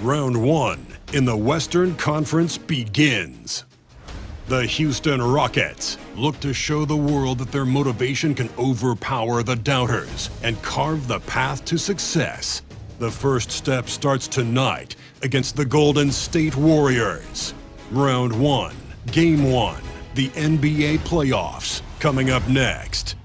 Round 1 in the Western Conference begins. The Houston Rockets look to show the world that their motivation can overpower the doubters and carve the path to success. The first step starts tonight against the Golden State Warriors. Round 1, Game 1, the NBA playoffs, coming up next.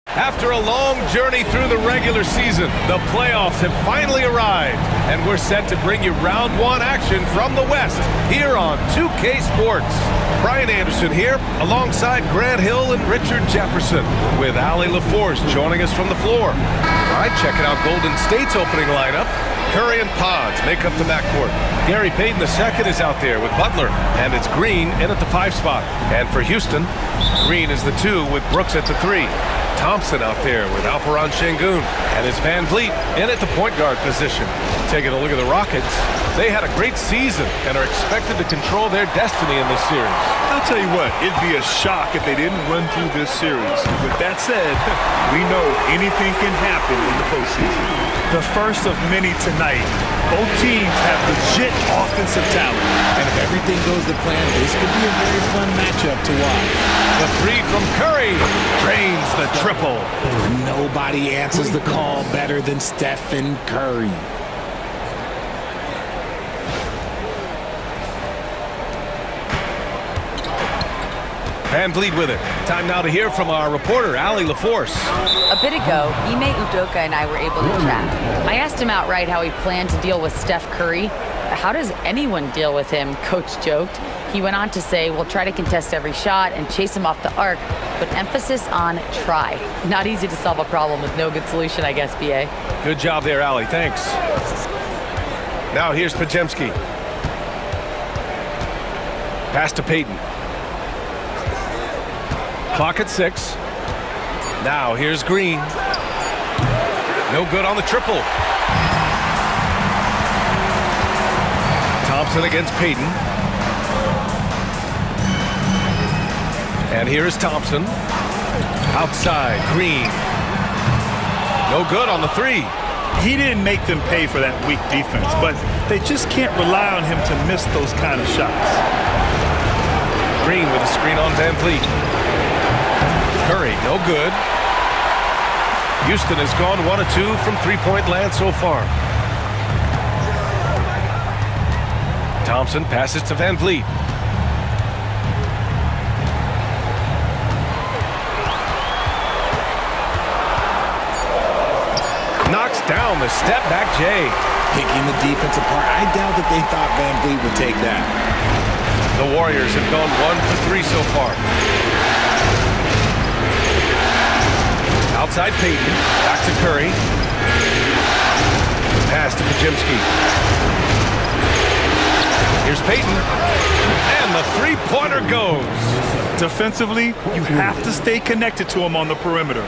After a long journey through the regular season, the playoffs have finally arrived, and we're set to bring you round 1 action from the West here on 2K Sports. Brian Anderson here, alongside Grant Hill and Richard Jefferson, with Allie LaForce joining us from the floor. All right, checking out Golden State's opening lineup. Curry and Pods make up the backcourt. Gary Payton II is out there with Butler, and it's Green in at the 5 spot. And for Houston, Green is the 2 with Brooks at the 3. Thompson out there with Alperen Sengun, and it's Van Vliet in at the point guard position. Taking a look at the Rockets, they had a great season and are expected to control their destiny in this series. I'll tell you what, it'd be a shock if they didn't run through this series. With that said, we know anything can happen in the postseason. The first of many tonight. Both teams have legit offensive talent. And if everything goes to plan, this could be a very fun matchup to watch. The 3 from Curry drains the triple. Nobody answers the call better than Stephen Curry. Van Vliet with it. Time now to hear from our reporter, Allie LaForce. A bit ago, Ime Udoka and I were able to chat. I asked him outright how he planned to deal with Steph Curry. How does anyone deal with him, Coach joked. He went on to say, we'll try to contest every shot and chase him off the arc, but emphasis on try. Not easy to solve a problem with no good solution, I guess, B.A. Good job there, Allie. Thanks. Now here's Podziemski. Pass to Payton. Clock at 6. Now here's Green. No good on the triple. Thompson against Payton. And here is Thompson. Outside, Green. No good on the 3. He didn't make them pay for that weak defense, but they just can't rely on him to miss those kind of shots. Green with a screen on Van Vliet. Curry, no good. Houston has gone 1 of 2 from three-point land so far. Thompson passes to Van Vliet. Knocks down the step-back J. Picking the defense apart. I doubt that they thought Van Vliet would take that. The Warriors have gone 1 for 3 so far. Outside Payton, back to Curry. Pass to Podziemski. Here's Payton, and the 3-pointer goes. Defensively, you have to stay connected to him on the perimeter.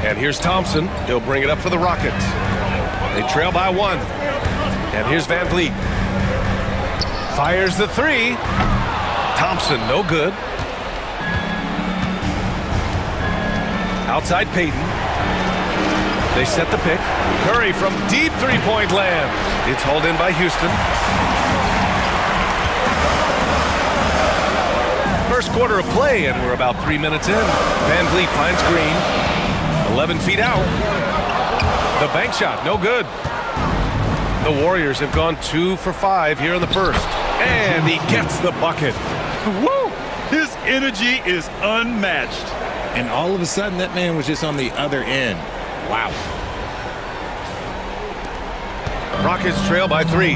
And here's Thompson. He'll bring it up for the Rockets. They trail by 1. And here's Van Vliet. Fires the 3. Thompson, no good. Outside Payton. They set the pick. Curry from deep three-point land. It's hauled in by Houston. First quarter of play, and we're about 3 minutes in. Van Vliet finds Green. 11 feet out. The bank shot, no good. The Warriors have gone 2 for 5 here in the first. And he gets the bucket. Woo! His energy is unmatched. And all of a sudden, that man was just on the other end. Wow. Rockets trail by 3.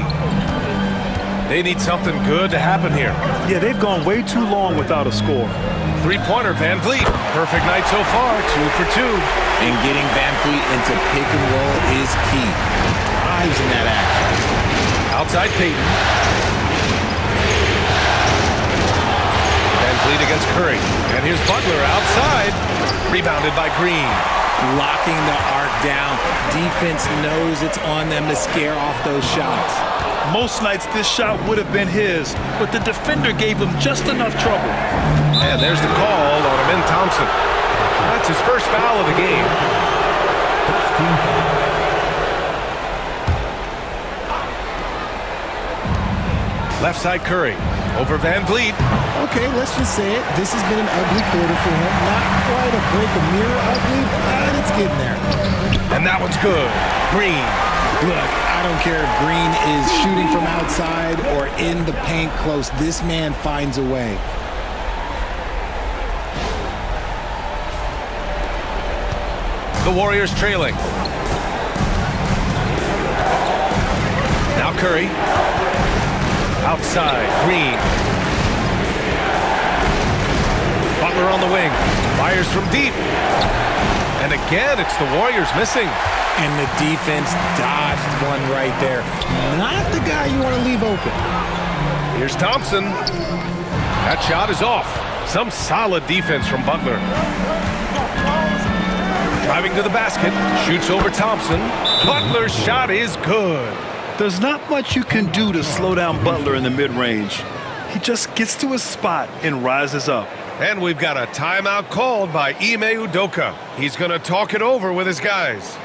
They need something good to happen here. Yeah, they've gone way too long without a score. 3-pointer, Van Vliet. Perfect night so far, 2 for 2. And getting Van Vliet into pick and roll is key. Thrives in that action. Outside Payton. Van Vliet against Curry. And here's Butler outside. Rebounded by Green. Locking the arc down. Defense knows it's on them to scare off those shots. Most nights this shot would have been his, but the defender gave him just enough trouble. And there's the call on Amin Thompson. That's his first foul of the game. Left side Curry. Over Van Vliet. Okay, let's just say it. This has been an ugly quarter for him. Not quite a break a mirror ugly, but it's getting there. And that one's good. Green. Look, I don't care if Green is shooting from outside or in the paint close. This man finds a way. The Warriors trailing. Now Curry. Outside, Green. Butler on the wing. Fires from deep. And again, it's the Warriors missing. And the defense dodged one right there. Not the guy you want to leave open. Here's Thompson. That shot is off. Some solid defense from Butler. Driving to the basket. Shoots over Thompson. Butler's shot is good. There's not much you can do to slow down Butler in the mid-range. He just gets to his spot and rises up. And we've got a timeout called by Ime Udoka. He's going to talk it over with his guys.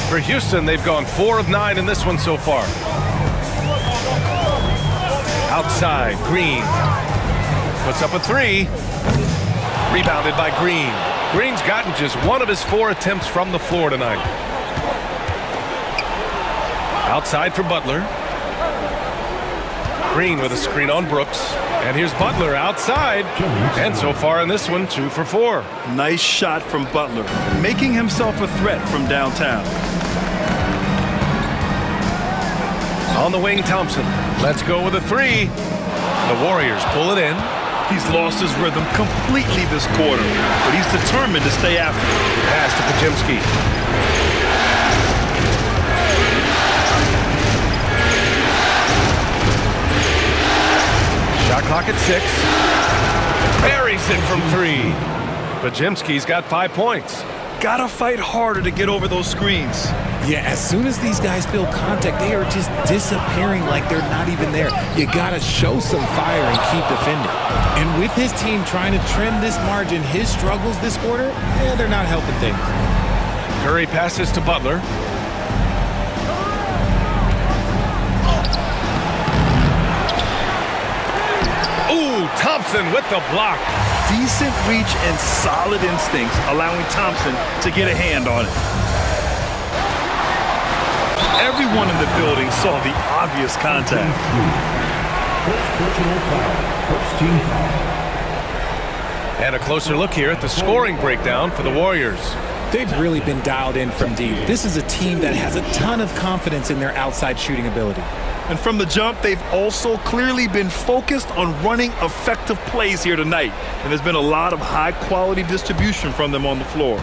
For Houston, they've gone 4 of 9 in this one so far. Outside, Green. Puts up a 3. Rebounded by Green. Green's gotten just 1 of his 4 attempts from the floor tonight. Outside for Butler. Green with a screen on Brooks. And here's Butler outside. And so far in this one, 2 for 4. Nice shot from Butler, making himself a threat from downtown. On the wing, Thompson. Let's go with a 3. The Warriors pull it in. He's lost his rhythm completely this quarter, but he's determined to stay after it. Pass to Podziemski. Shot clock at 6. Buries it from 3. Podziemski's got 5 points. Gotta fight harder to get over those screens. Yeah, as soon as these guys feel contact, they are just disappearing like they're not even there. You gotta show some fire and keep defending. And with his team trying to trim this margin, his struggles this quarter, they're not helping things. Curry passes to Butler. Ooh, Thompson with the block. Decent reach and solid instincts, allowing Thompson to get a hand on it. Everyone in the building saw the obvious contact. And a closer look here at the scoring breakdown for the Warriors. They've really been dialed in from deep. This is a team that has a ton of confidence in their outside shooting ability. And from the jump, they've also clearly been focused on running effective plays here tonight. And there's been a lot of high-quality distribution from them on the floor.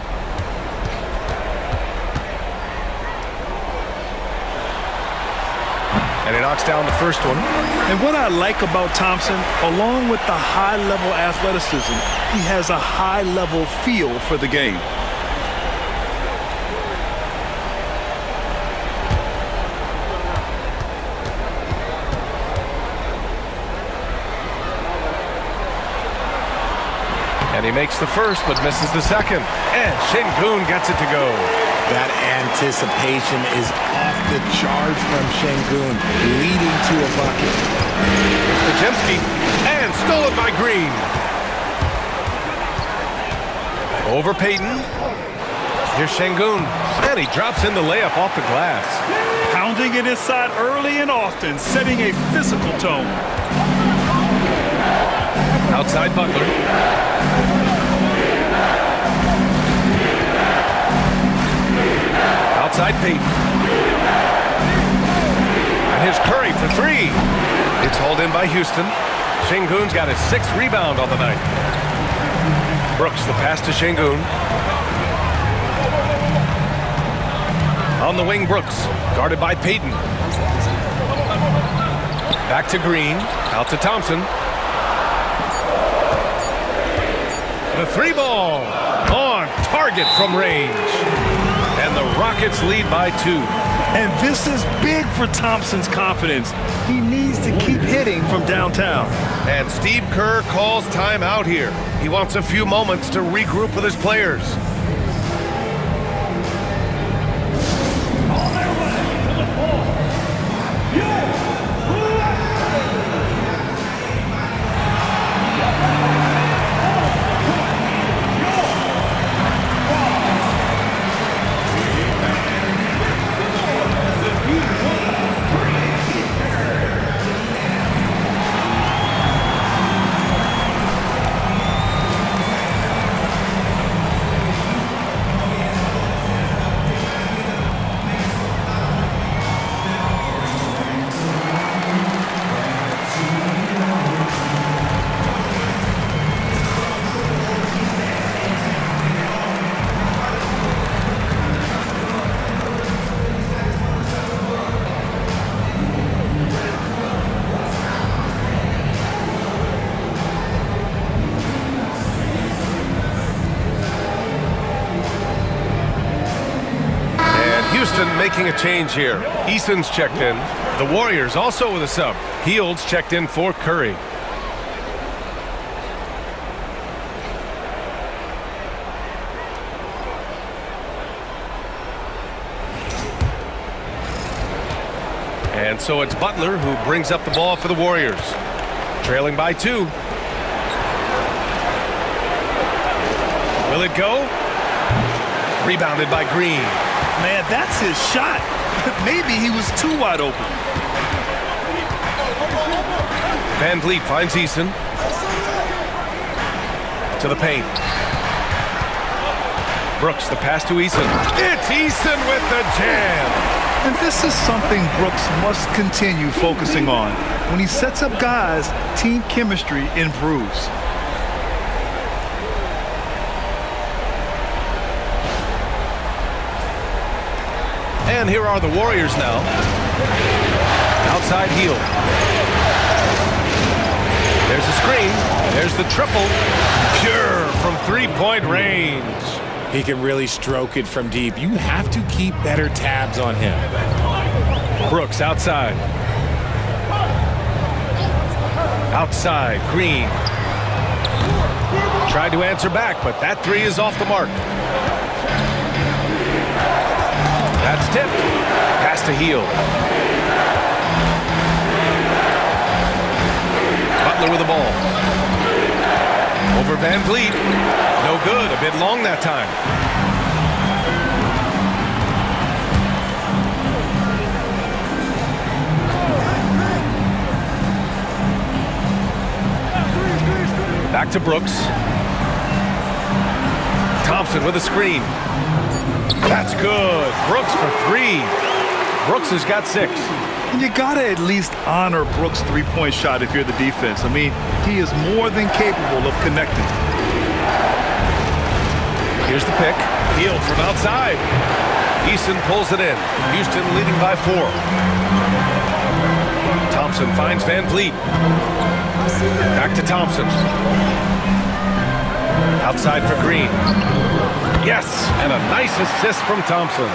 And he knocks down the first one. And what I like about Thompson, along with the high-level athleticism, he has a high-level feel for the game. And he makes the first, but misses the second. And Şengün gets it to go. That anticipation is off the charts from Şengün, leading to a bucket. Podziemski, and stolen by Green. Over Payton. Here's Şengün, and he drops in the layup off the glass. Pounding it inside early and often, setting a physical tone. Outside Butler. Outside Payton. And here's Curry for 3. It's hauled in by Houston. Şengün's got his 6th rebound on the night. Brooks, the pass to Şengün. On the wing, Brooks, guarded by Payton. Back to Green. Out to Thompson. The 3-ball. On target from range. And the Rockets lead by 2. And this is big for Thompson's confidence. He needs to keep hitting from downtown. And Steve Kerr calls timeout here. He wants a few moments to regroup with his players. Houston making a change here. Eason's checked in. The Warriors also with a sub. Hields checked in for Curry. And so it's Butler who brings up the ball for the Warriors. Trailing by 2. Will it go? Rebounded by Green. Man, that's his shot. Maybe he was too wide open. Van Vliet finds Eason. To the paint. Brooks, the pass to Eason. It's Eason with the jam. And this is something Brooks must continue focusing on. When he sets up guys, team chemistry improves. And here are the Warriors now. Outside heel. There's a screen. There's the triple. Pure from three-point range. He can really stroke it from deep. You have to keep better tabs on him. Brooks outside. Outside, Green. Tried to answer back, but that 3 is off the mark. That's tipped. Pass to Hield. Butler with the ball. Over Van Vliet. No good. A bit long that time. Back to Brooks. Thompson with a screen. That's good. Brooks for 3. Brooks has got 6. And you gotta at least honor Brooks' three-point shot if you're the defense. I mean, he is more than capable of connecting. Here's the pick. Hield from outside. Eason pulls it in. Houston leading by 4. Thompson finds Van Vliet. Back to Thompson. Outside for Green. Yes, and a nice assist from Thompson.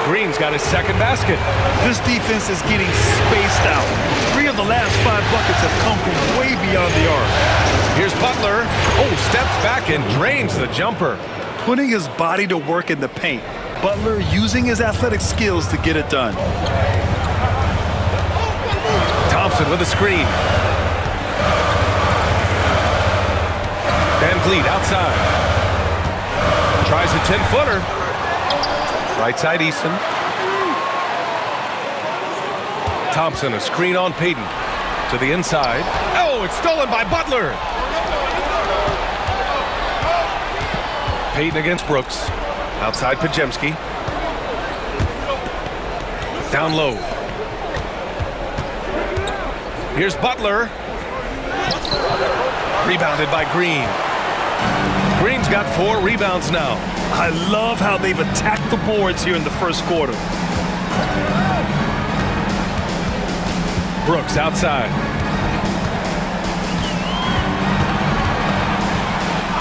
Green's got his second basket. This defense is getting spaced out. 3 of the last 5 buckets have come from way beyond the arc. Here's Butler. Oh, steps back and drains the jumper. Putting his body to work in the paint. Butler using his athletic skills to get it done. Thompson with a screen. Van Vliet outside. Tries a 10-footer. Right side Eason. Thompson, a screen on Payton. To the inside. Oh, it's stolen by Butler. Payton against Brooks. Outside Podziemski. Down low. Here's Butler. Rebounded by Green. Green's got 4 rebounds now. I love how they've attacked the boards here in the first quarter. Brooks outside.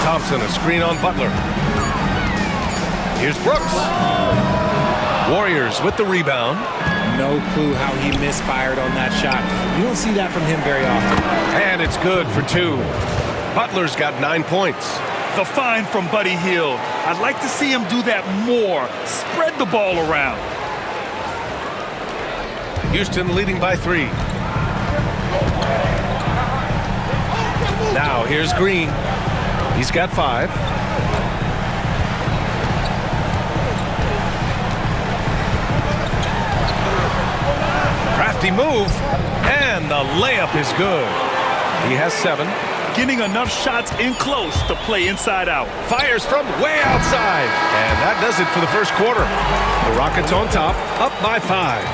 Thompson, a screen on Butler. Here's Brooks. Warriors with the rebound. No clue how he misfired on that shot. You don't see that from him very often. And it's good for 2. Butler's got 9 points. The find from Buddy Hield. I'd like to see him do that more. Spread the ball around. Houston leading by 3. Now here's Green. He's got 5. Crafty move, and the layup is good. He has 7. Getting enough shots in close to play inside out. Fires from way outside, and that does it for the first quarter. The Rockets on top, up by 5.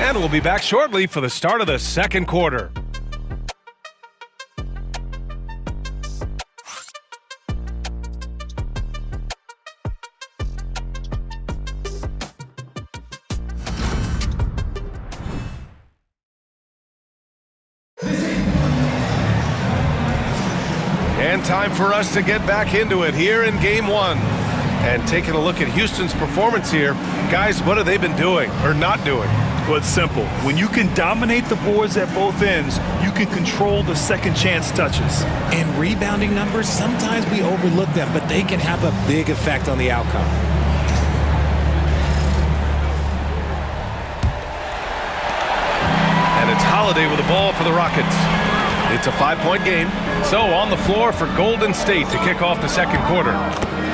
And we'll be back shortly for the start of the second quarter. And time for us to get back into it here in Game 1. And taking a look at Houston's performance here, guys, what have they been doing or not doing? Well, it's simple. When you can dominate the boards at both ends, you can control the second chance touches. And rebounding numbers, sometimes we overlook them, but they can have a big effect on the outcome. And it's Holiday with the ball for the Rockets. It's a 5-point game. So on the floor for Golden State to kick off the second quarter.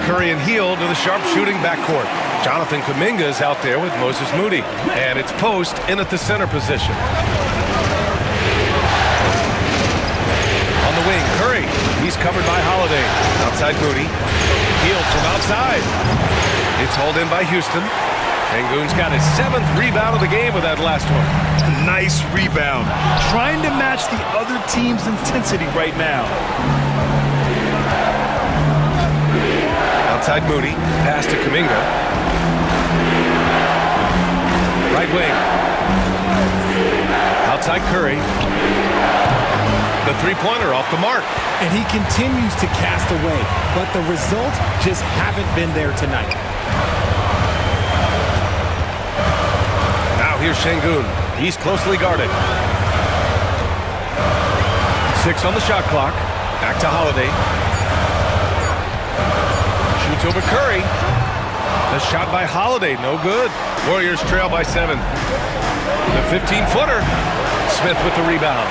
Curry and Hield to the sharpshooting backcourt. Jonathan Kuminga is out there with Moses Moody. And it's Post in at the center position. On the wing, Curry. He's covered by Holiday. Outside Moody. Hield from outside. It's hauled in by Houston. Sengun's got his 7th rebound of the game with that last one. Nice rebound. Trying to match the other team's intensity right now. Outside Moody, pass to Kuminga. Right wing. Outside Curry. The three-pointer off the mark. And he continues to cast away, but the results just haven't been there tonight. Now here's Sengun. He's closely guarded. 6 on the shot clock. Back to Holiday. Shoots over Curry. The shot by Holiday, no good. Warriors trail by 7. The 15-footer. Smith with the rebound.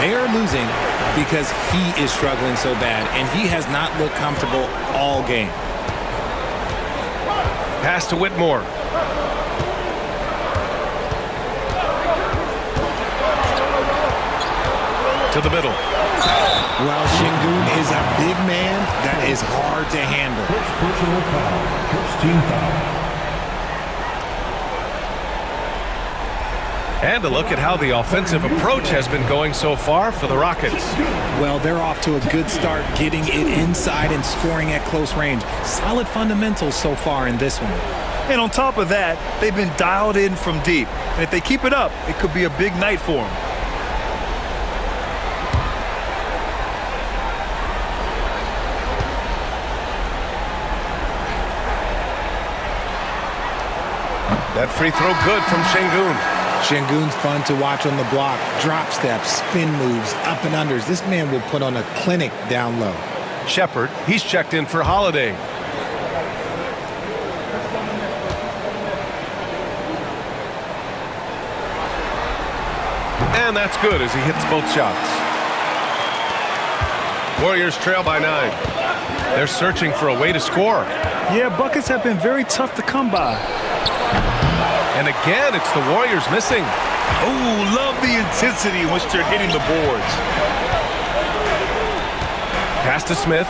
They are losing because he is struggling so bad, and he has not looked comfortable all game. Pass to Whitmore. To the middle. Well, Sengun is a big man that is hard to handle. Personal foul. First team foul. And a look at how the offensive approach has been going so far for the Rockets. Well, they're off to a good start getting it inside and scoring at close range. Solid fundamentals so far in this one. And on top of that, they've been dialed in from deep. And if they keep it up, it could be a big night for them. That free throw good from Sengun. Sengun's fun to watch on the block. Drop steps, spin moves, up and unders. This man will put on a clinic down low. Shepard, he's checked in for Holiday. And that's good as he hits both shots. Warriors trail by 9. They're searching for a way to score. Yeah, buckets have been very tough to come by. And again, it's the Warriors missing. Oh, love the intensity in which they're hitting the boards. Pass to Smith.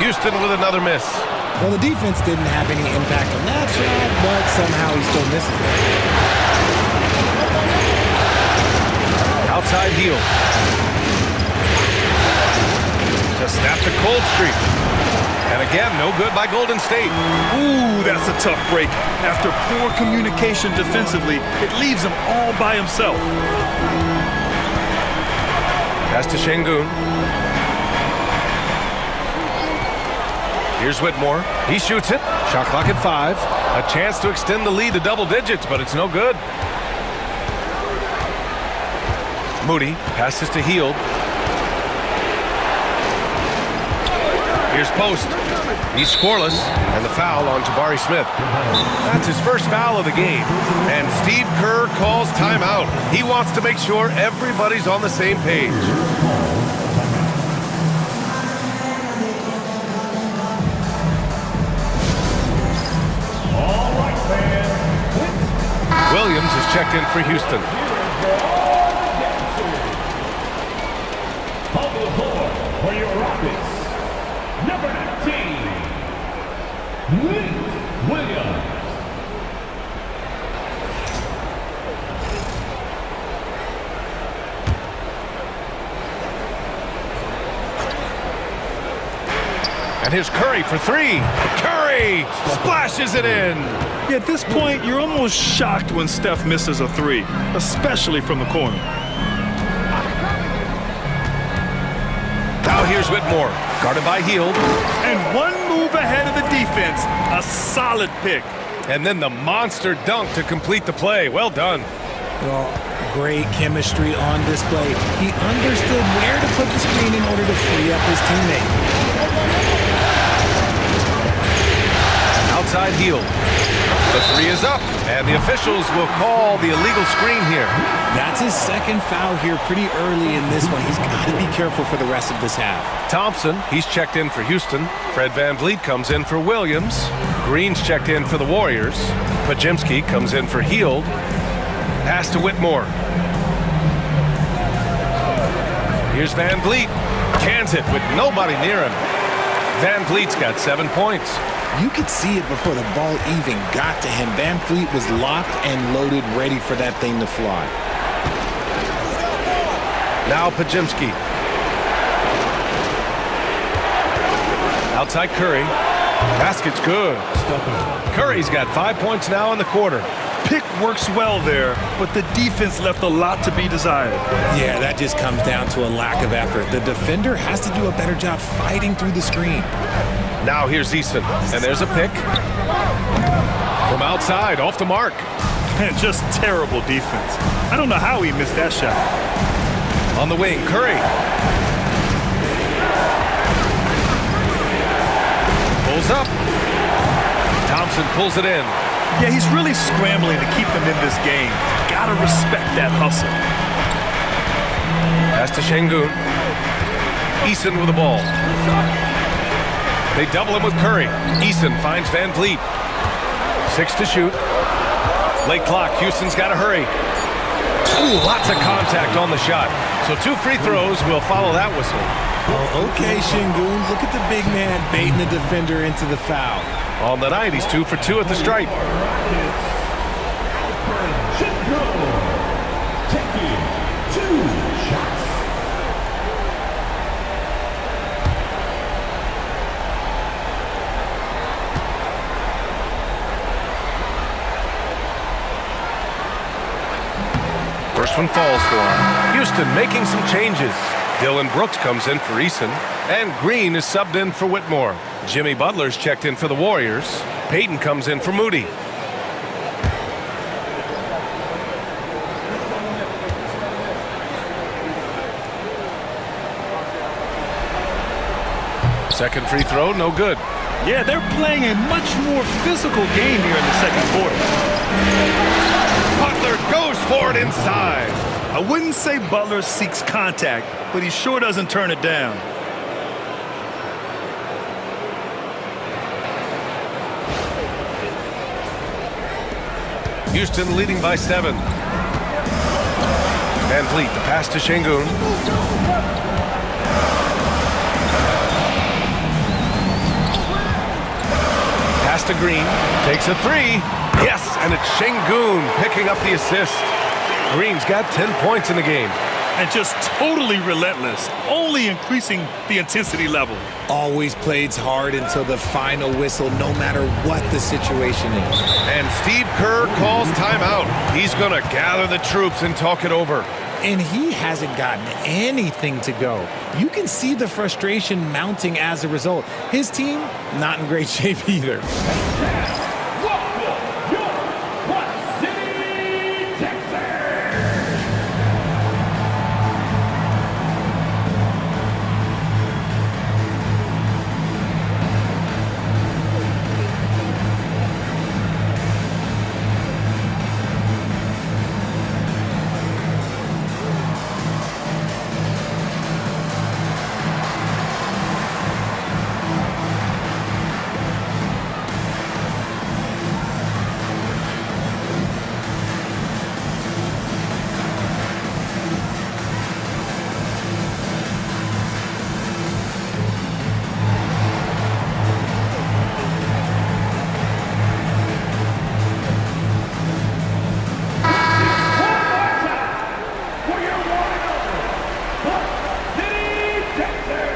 Houston with another miss. Well, the defense didn't have any impact on that shot, but somehow he still misses it. Outside Hield. To snap the cold streak. And Again, no good by Golden State. Ooh, that's a tough break. After poor communication defensively, it leaves him all by himself. Pass to Şengün. Here's Whitmore. He shoots it. Shot clock at 5. A chance to extend the lead to double digits, but it's no good. Moody passes to Hield. Here's Post. He's scoreless, and the foul on Jabari Smith. That's his first foul of the game, and Steve Kerr calls timeout. He wants to make sure everybody's on the same page. Williams is checked in for Houston. For your Rockets, number 19, Williams. And here's Curry for 3. Curry splashes it in. Yeah, at this point, you're almost shocked when Steph misses a 3, especially from the corner. Now here's Whitmore, guarded by Hield. And one move ahead of the defense. A solid pick. And then the monster dunk to complete the play. Well done. Well, great chemistry on display. He understood where to put the screen in order to free up his teammate. Outside Hield. The 3 is up, and the officials will call the illegal screen here. That's his second foul here pretty early in this one. He's got to be careful for the rest of this half. Thompson, he's checked in for Houston. Fred VanVleet comes in for Williams. Green's checked in for the Warriors. Podziemski comes in for Hield. Pass to Whitmore. Here's VanVleet. Cans it with nobody near him. VanVleet's got 7 points. You could see it before the ball even got to him. VanVleet was locked and loaded, ready for that thing to fly. Now Podziemski. Outside Curry. Basket's good. Curry's got 5 points now in the quarter. Pick works well there, but the defense left a lot to be desired. Yeah, that just comes down to a lack of effort. The defender has to do a better job fighting through the screen. Now here's Eason, and there's a pick. From outside, off the mark. And just terrible defense. I don't know how he missed that shot. On the wing, Curry. Pulls up. Thompson pulls it in. Yeah, he's really scrambling to keep them in this game. Gotta respect that hustle. Pass to Şengün. Eason with the ball. They double him with Curry. Eason finds VanVleet. 6 to shoot. Late clock. Houston's got to hurry. Ooh, lots of contact on the shot. So 2 free throws will follow that whistle. Oh, okay, Şengün. Look at the big man baiting the defender into the foul. On the night, he's 2 for 2 at the stripe. Taking 2 shots. First one falls for him. Houston making some changes. Dylan Brooks comes in for Eason, and Green is subbed in for Whitmore. Jimmy Butler's checked in for the Warriors. Payton comes in for Moody. Second free throw, no good. Yeah, they're playing a much more physical game here in the second quarter. Butler goes for it inside. I wouldn't say Butler seeks contact, but he sure doesn't turn it down. Houston leading by 7. VanVleet, the pass to Şengün. Pass to Green, takes a 3. Yes, and it's Şengün picking up the assist. Green's got 10 points in the game. and just totally relentless, only increasing the intensity level. Always plays hard until the final whistle, no matter what the situation is. And Steve Kerr calls timeout. He's going to gather the troops and talk it over. And he hasn't gotten anything to go. You can see the frustration mounting as a result. His team, not in great shape either. Welcome, your Quad City, Texas. For your one and only Quad City, Texas.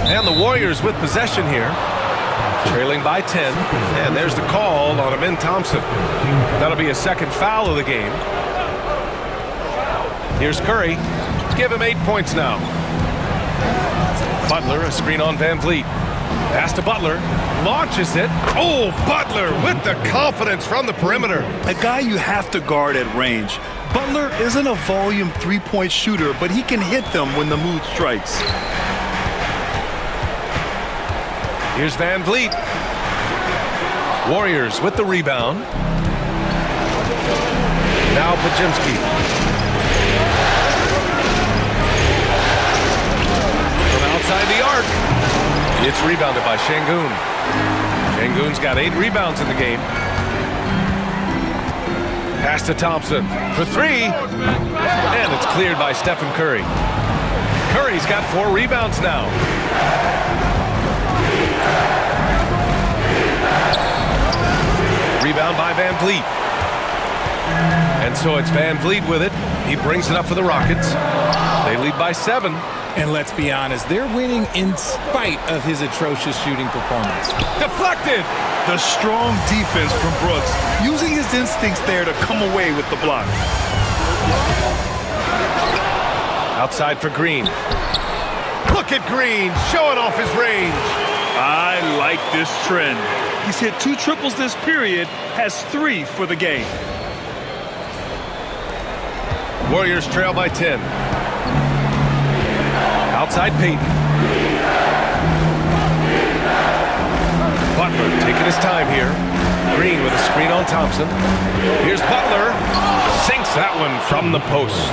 And the Warriors with possession here. Trailing by 10. And there's the call on Amin Thompson. That'll be a second foul of the game. Here's Curry. Give him 8 points now. Butler, a screen on Van Vliet. Pass to Butler. Launches it. Oh, Butler with the confidence from the perimeter. A guy you have to guard at range. Butler isn't a volume three-point shooter, but he can hit them when the mood strikes. Here's Van Vliet. Warriors with the rebound. Now Pajimski. From outside the arc. It's rebounded by Şengün. Şengün's got 8 rebounds in the game. Pass to Thompson for 3. And it's cleared by Stephen Curry. Curry's got 4 rebounds now. Rebound by Van Vliet. And so it's Van Vliet with it. He brings it up for the Rockets. They lead by 7. And let's be honest, they're winning in spite of his atrocious shooting performance. Deflected! The strong defense from Brooks, using his instincts there to come away with the block. Outside for Green. Look at Green showing off his range. I like this trend. He's hit 2 triples this period, has 3 for the game. Warriors trail by 10. Outside Payton. Butler taking his time here. Green with a screen on Thompson. Here's Butler. Sinks that one from the post.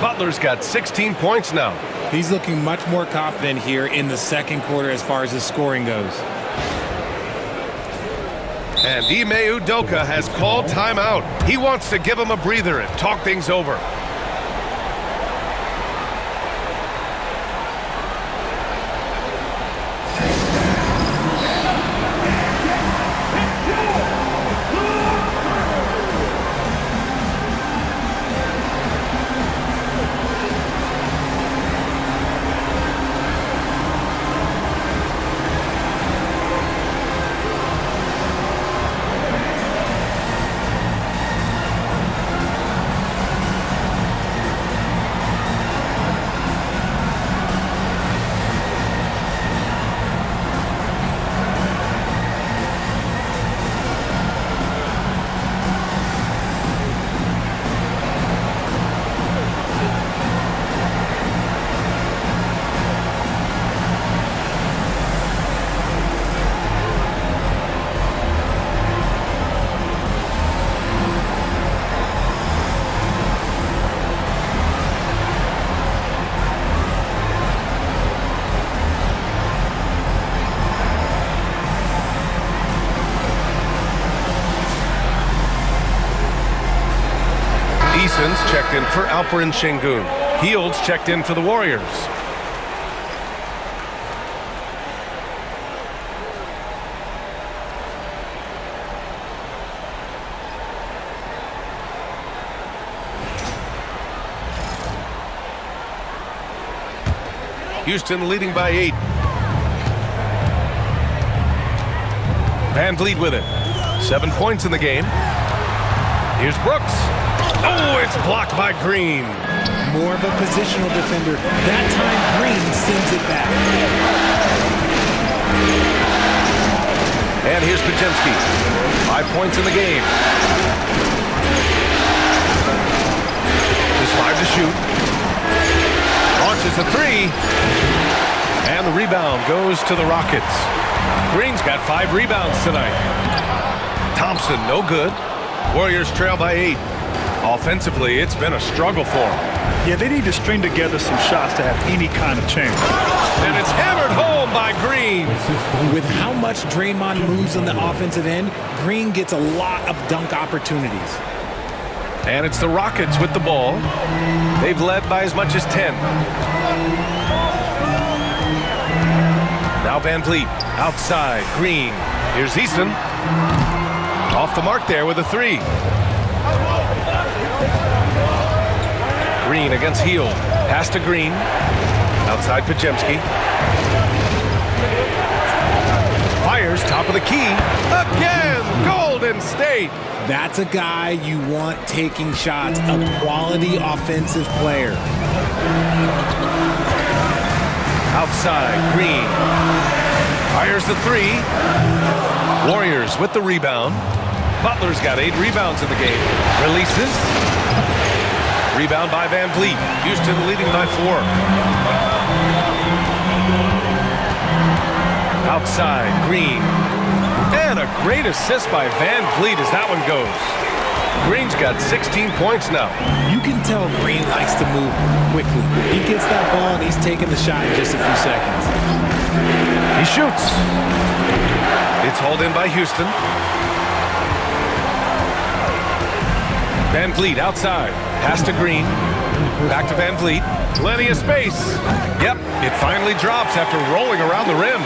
Butler's got 16 points now. He's looking much more confident here in the second quarter as far as his scoring goes. And Ime Udoka has called timeout. He wants to give him a breather and talk things over. Eason's checked in for Alperen Şengün. Heald's checked in for the Warriors. Houston leading by 8. Van Vliet with it. 7 points in the game. Here's Brooks. Oh, it's blocked by Green. More of a positional defender. That time, Green sends it back. And here's Podziemski. 5 points in the game. Just 5 to shoot. Launches a 3. And the rebound goes to the Rockets. Green's got 5 rebounds tonight. Thompson, no good. Warriors trail by 8. Offensively, it's been a struggle for them. Yeah, they need to string together some shots to have any kind of chance. And it's hammered home by Green. With how much Draymond moves on the offensive end, Green gets a lot of dunk opportunities. And it's the Rockets with the ball. They've led by as much as 10. Now Van Vliet, outside, Green. Here's Eason. Off the mark there with a 3. Green against Hield. Pass to Green. Outside Podziemski. Fires, top of the key. Again, Golden State. That's a guy you want taking shots, a quality offensive player. Outside, Green. Fires the 3. Warriors with the rebound. Butler's got 8 rebounds in the game. Releases. Rebound by Van Vliet. Houston leading by 4. Outside, Green. And a great assist by Van Vliet as that one goes. Green's got 16 points now. You can tell Green likes to move quickly. He gets that ball and he's taking the shot in just a few seconds. He shoots. It's hauled in by Houston. Van Vliet outside. Pass to Green. Back to Van Vliet. Plenty of space. Yep, it finally drops after rolling around the rim.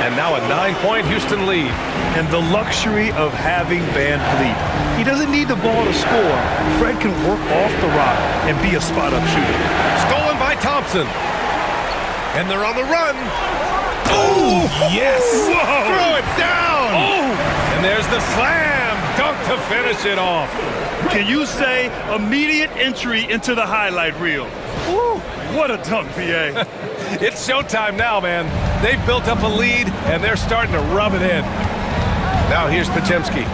And now a 9-point Houston lead. And the luxury of having Van Vliet. He doesn't need the ball to score. Fred can work off the rock and be a spot-up shooter. Stolen by Thompson. And they're on the run. Oh, yes! Whoa. Throw it down! Oh! And there's the slam dunk to finish it off. Can you say immediate entry into the highlight reel? Woo, what a dunk, B.A. It's showtime now, man. They've built up a lead, and they're starting to rub it in. Now here's Podziemski.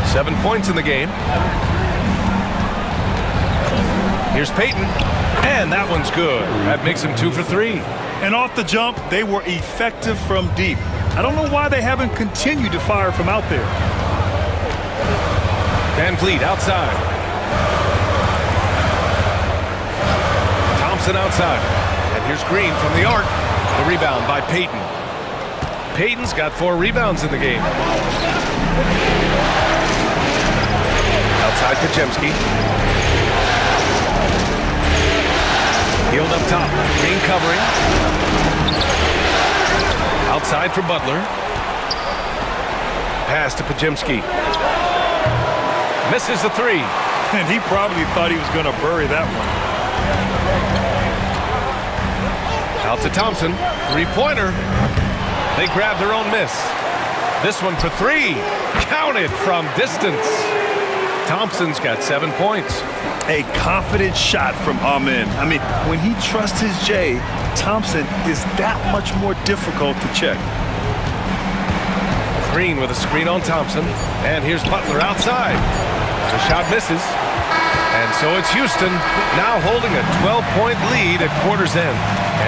7 points in the game. Here's Payton. And that one's good. That makes him 2 for 3. And off the jump, they were effective from deep. I don't know why they haven't continued to fire from out there. Van Vliet outside. Thompson outside. And here's Green from the arc. The rebound by Payton. Payton's got 4 rebounds in the game. Outside Podziemski. Hield up top. Green covering. Outside for Butler. Pass to Podziemski. Misses the 3. And he probably thought he was going to bury that one. Out to Thompson. 3-pointer. They grab their own miss. This one for 3. Counted from distance. Thompson's got 7 points. A confident shot from Amen. I mean, when he trusts his J, Thompson is that much more difficult to check. Green with a screen on Thompson. And here's Butler outside. The shot misses. And so it's Houston now holding a 12-point lead at quarter's end.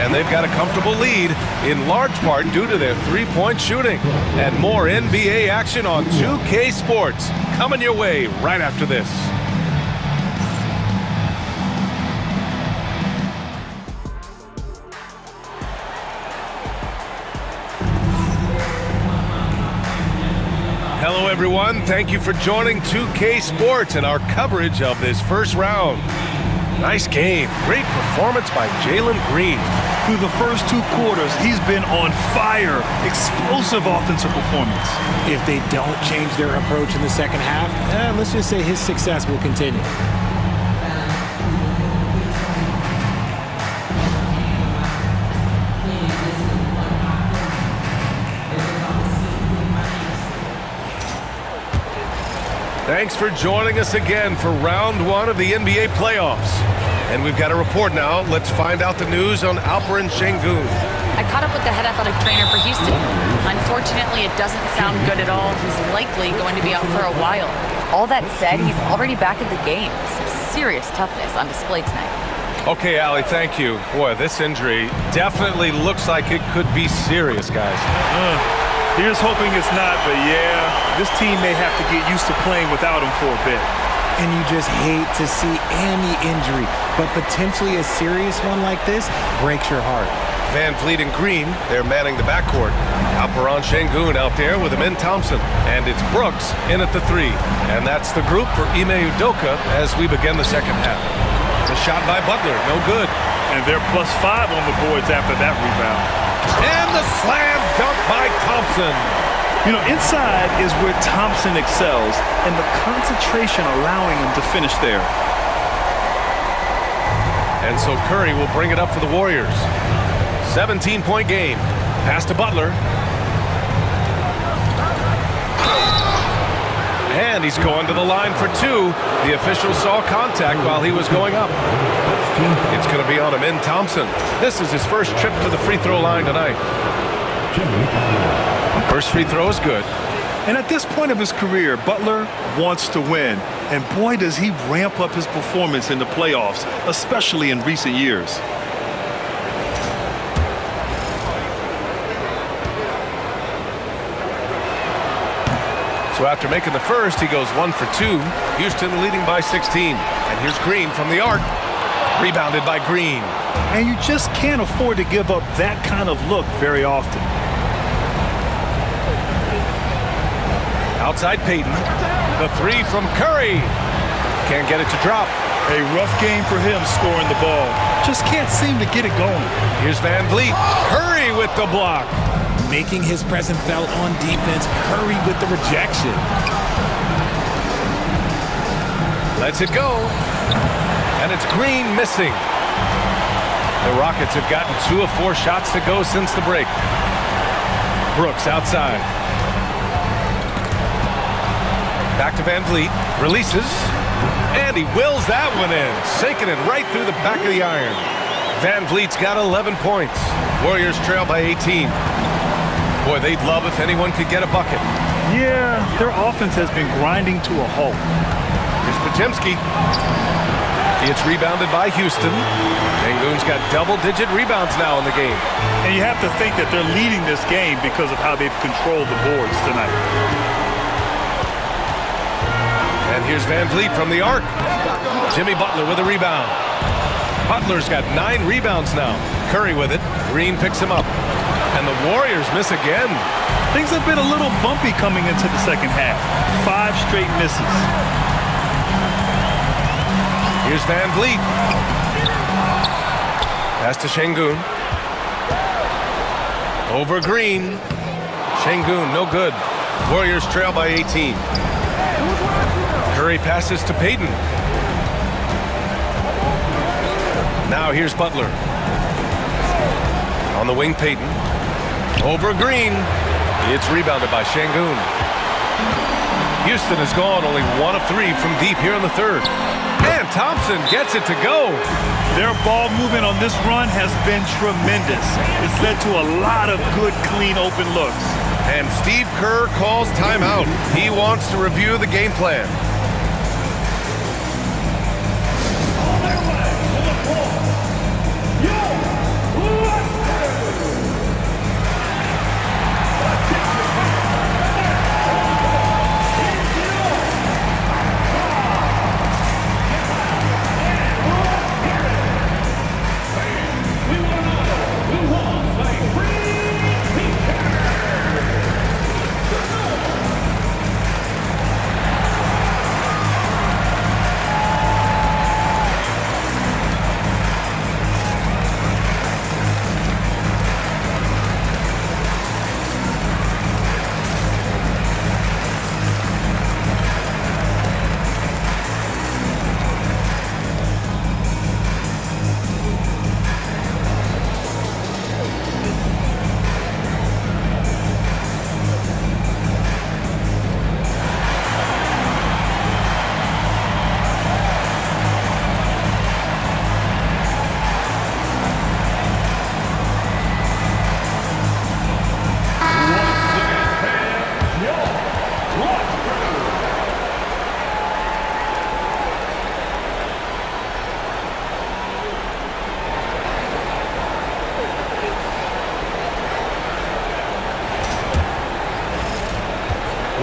And they've got a comfortable lead in large part due to their 3-point shooting. And more NBA action on 2K Sports coming your way right after this. Hello, everyone. Thank you for joining 2K Sports and our coverage of this first round. Nice game. Great performance by Jalen Green. Through the first 2 quarters, he's been on fire. Explosive offensive performance. If they don't change their approach in the second half, let's just say his success will continue. Thanks for joining us again for round 1 of the NBA playoffs. And we've got a report now. Let's find out the news on Alperen Sengun. I caught up with the head athletic trainer for Houston. Unfortunately, it doesn't sound good at all. He's likely going to be out for a while. All that said, he's already back in the game. Some serious toughness on display tonight. Okay, Allie, thank you. Boy, this injury definitely looks like it could be serious, guys. Here's hoping it's not, but yeah, this team may have to get used to playing without him for a bit. And you just hate to see any injury, but potentially a serious one like this breaks your heart. Van Vliet and Green, they're manning the backcourt. Alperen Sengun out there with Amin Thompson. And it's Brooks in at the 3. And that's the group for Ime Udoka as we begin the second half. The shot by Butler, no good. And they're +5 on the boards after that rebound. And the slam dunk by Thompson. You know, inside is where Thompson excels, and the concentration allowing him to finish there. And so Curry will bring it up for the Warriors. 17-point game. Pass to Butler. And he's going to the line for 2. The official saw contact while he was going up. It's going to be on Amin Thompson. This is his first trip to the free throw line tonight. First free throw is good. And at this point of his career, Butler wants to win. And boy, does he ramp up his performance in the playoffs, especially in recent years. So after making the first, he goes 1 for 2. Houston leading by 16. And here's Green from the arc. Rebounded by Green. And you just can't afford to give up that kind of look very often. Outside Payton. The 3 from Curry. Can't get it to drop. A rough game for him scoring the ball. Just can't seem to get it going. Here's Van Vliet. Curry with the block. Making his presence felt on defense. Curry with the rejection. Lets it go. And it's Green missing. The Rockets have gotten 2 of 4 shots to go since the break. Brooks outside. Back to Van Vliet. Releases. And he wills that one in. Sinking it right through the back of the iron. Van Vliet's got 11 points. Warriors trail by 18. Boy, they'd love if anyone could get a bucket. Yeah, their offense has been grinding to a halt. Here's Podziemski. It's rebounded by Houston. Sengun's got double-digit rebounds now in the game. And you have to think that they're leading this game because of how they've controlled the boards tonight. And here's Van Vliet from the arc. Jimmy Butler with a rebound. Butler's got 9 rebounds now. Curry with it. Green picks him up. And the Warriors miss again. Things have been a little bumpy coming into the second half. 5 straight misses. Here's Van Vliet. Pass to Sengun. Over Green. Sengun, no good. Warriors trail by 18. Curry passes to Payton. Now here's Butler. On the wing, Payton. Over Green. It's rebounded by Sengun. Houston has gone only 1 of 3 from deep here in the third. And Thompson gets it to go. Their ball movement on this run has been tremendous. It's led to a lot of good, clean, open looks. And Steve Kerr calls timeout. He wants to review the game plan.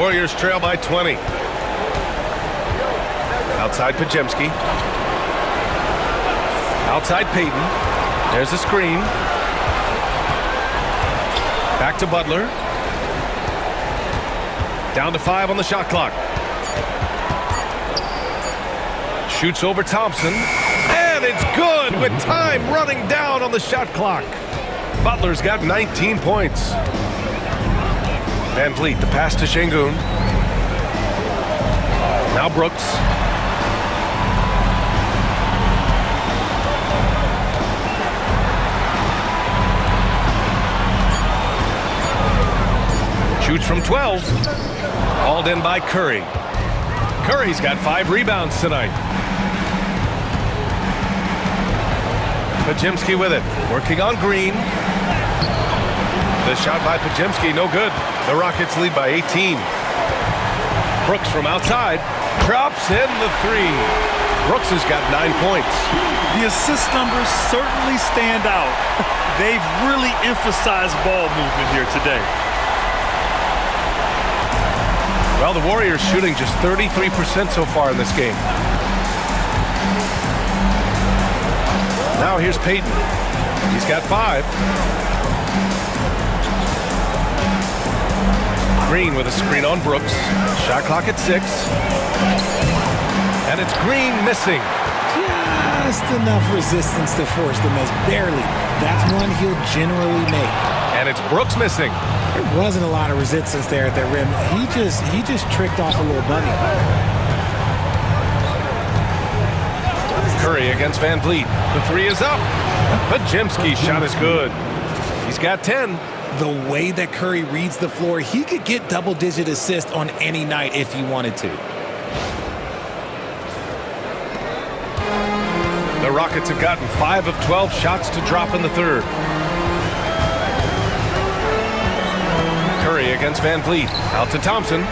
Warriors trail by 20. Outside Podziemski. Outside Payton. There's a screen. Back to Butler. Down to 5 on the shot clock. Shoots over Thompson. And it's good with time running down on the shot clock. Butler's got 19 points. Van Vliet, the pass to Şengün. Now Brooks. Shoots from 12. Hauled in by Curry. Curry's got 5 rebounds tonight. Podziemski with it. Working on Green. The shot by Podziemski, no good. The Rockets lead by 18. Brooks from outside. Drops in the 3. Brooks has got 9 points. The assist numbers certainly stand out. They've really emphasized ball movement here today. Well, the Warriors shooting just 33% so far in this game. Now here's Payton. He's got 5. Green with a screen on Brooks. Shot clock at 6. And it's Green missing. Just enough resistance to force the miss. Barely. That's one he'll generally make. And it's Brooks missing. There wasn't a lot of resistance there at that rim. He just tricked off a little bunny. Curry against Van Vliet. The 3 is up. Podziemski's shot is good. He's got 10. The way that Curry reads the floor, he could get double-digit assists on any night if he wanted to. The Rockets have gotten 5 of 12 shots to drop in the third. Curry against Van Vliet. Out to Thompson.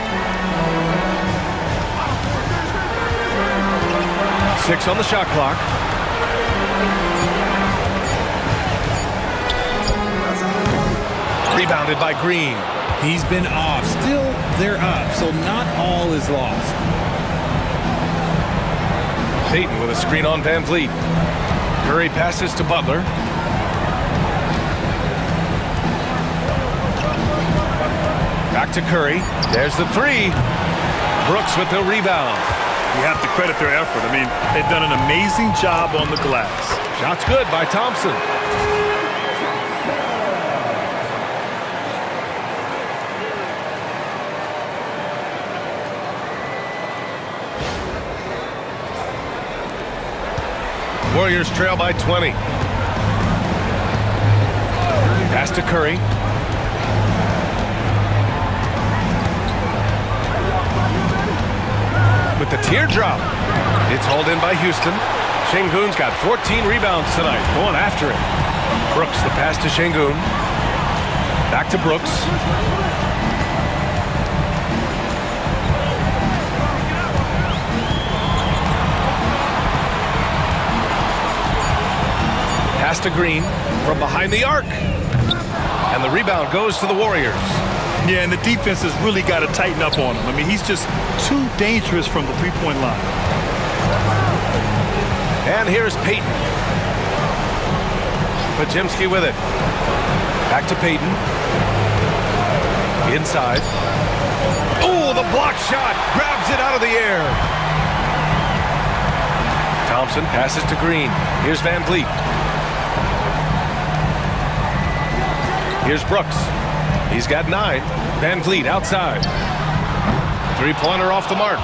6 on the shot clock. Rebounded by Green. He's been off. Still, they're up, so not all is lost. Payton with a screen on Van Vliet. Curry passes to Butler. Back to Curry. There's the 3. Brooks with the rebound. You have to credit their effort. I mean, they've done an amazing job on the glass. Shot's good by Thompson. Warriors trail by 20. Pass to Curry. With the teardrop. It's hauled in by Houston. Şengün's got 14 rebounds tonight. Going after it. Brooks, the pass to Şengün. Back to Brooks. Pass to Green from behind the arc. And the rebound goes to the Warriors. Yeah, and the defense has really got to tighten up on him. I mean, he's just too dangerous from the three-point line. And here's Payton. Podziemski with it. Back to Payton. Inside. Oh, the block shot. Grabs it out of the air. Thompson passes to Green. Here's Van Vliet. Here's Brooks. He's got 9. Van Vliet outside. 3-pointer off the mark.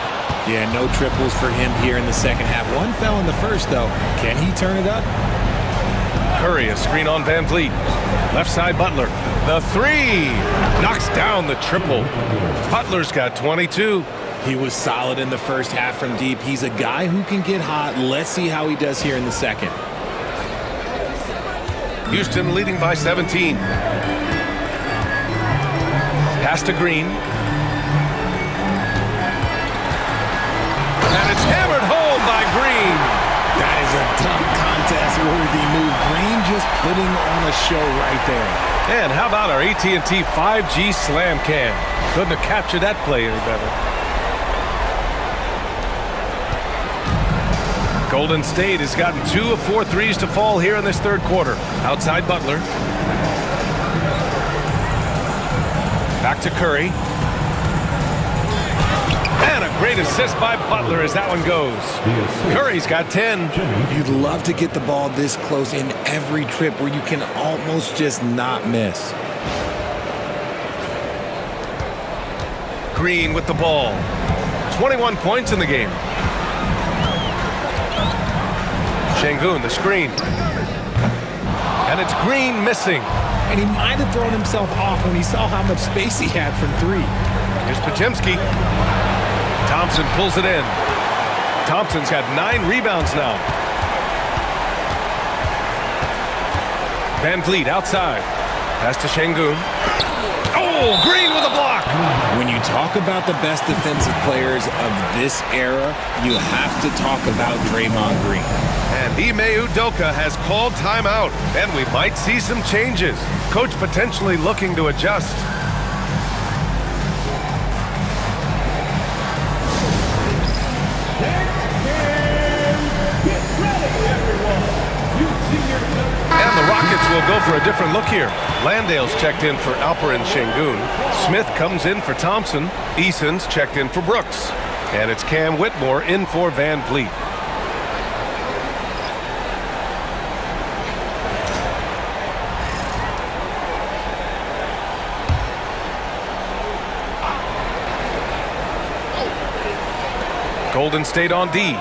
Yeah, no triples for him here in the second half. One fell in the first, though. Can he turn it up? Curry, a screen on Van Vliet. Left side, Butler. The 3 knocks down the triple. Butler's got 22. He was solid in the first half from deep. He's a guy who can get hot. Let's see how he does here in the second. Houston leading by 17. Pass to Green. And it's hammered home by Green. That is a dunk contest worthy move. Green just putting on a show right there. And how about our AT&T 5G Slam Cam? Couldn't have captured that play any better. Golden State has gotten 2 of 4 threes to fall here in this third quarter. Outside Butler. Back to Curry. And a great assist by Butler as that one goes. Curry's got 10. You'd love to get the ball this close in every trip where you can almost just not miss. Green with the ball. 21 points in the game. Şengün, the screen. And it's Green missing. And he might have thrown himself off when he saw how much space he had from three. Here's Podziemski. Thompson pulls it in. Thompson's got 9 rebounds now. Van Vliet outside. Pass to Şengün. Oh, Green with a block. When you talk about the best defensive players of this era, you have to talk about Draymond Green. And Ime Udoka has called timeout, and we might see some changes. Coach potentially looking to adjust. And the Rockets will go for a different look here. Landale's checked in for Alperen Şengün. Smith comes in for Thompson. Eason's checked in for Brooks. And it's Cam Whitmore in for Van Vliet. Golden State on D,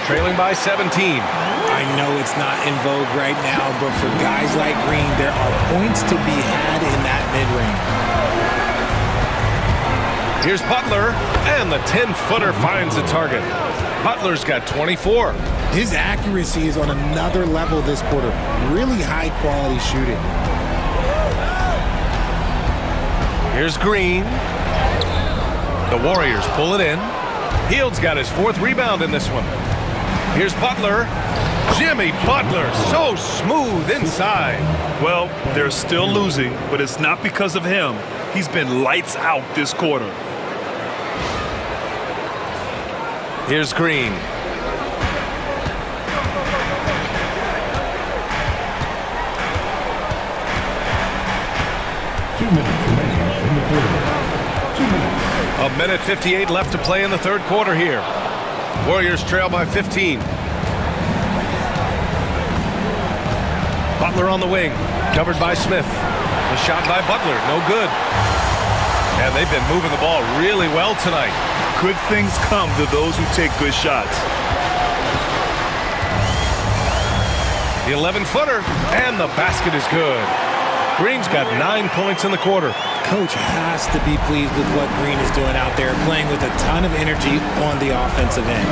trailing by 17. I know it's not in vogue right now, but for guys like Green, there are points to be had in that mid-range. Here's Butler, and the 10-footer finds the target. Butler's got 24. His accuracy is on another level this quarter. Really high-quality shooting. Here's Green. The Warriors pull it in. Hield's got his 4th rebound in this one. Here's Butler. Jimmy Butler, so smooth inside. Well, they're still losing, but it's not because of him. He's been lights out this quarter. Here's Green. A minute 58 left to play in the third quarter here. Warriors trail by 15. Butler on the wing, covered by Smith. The shot by Butler, no good. And they've been moving the ball really well tonight. Good things come to those who take good shots. The 11-footer, and the basket is good. Green's got 9 points in the quarter. Coach has to be pleased with what Green is doing out there, playing with a ton of energy on the offensive end.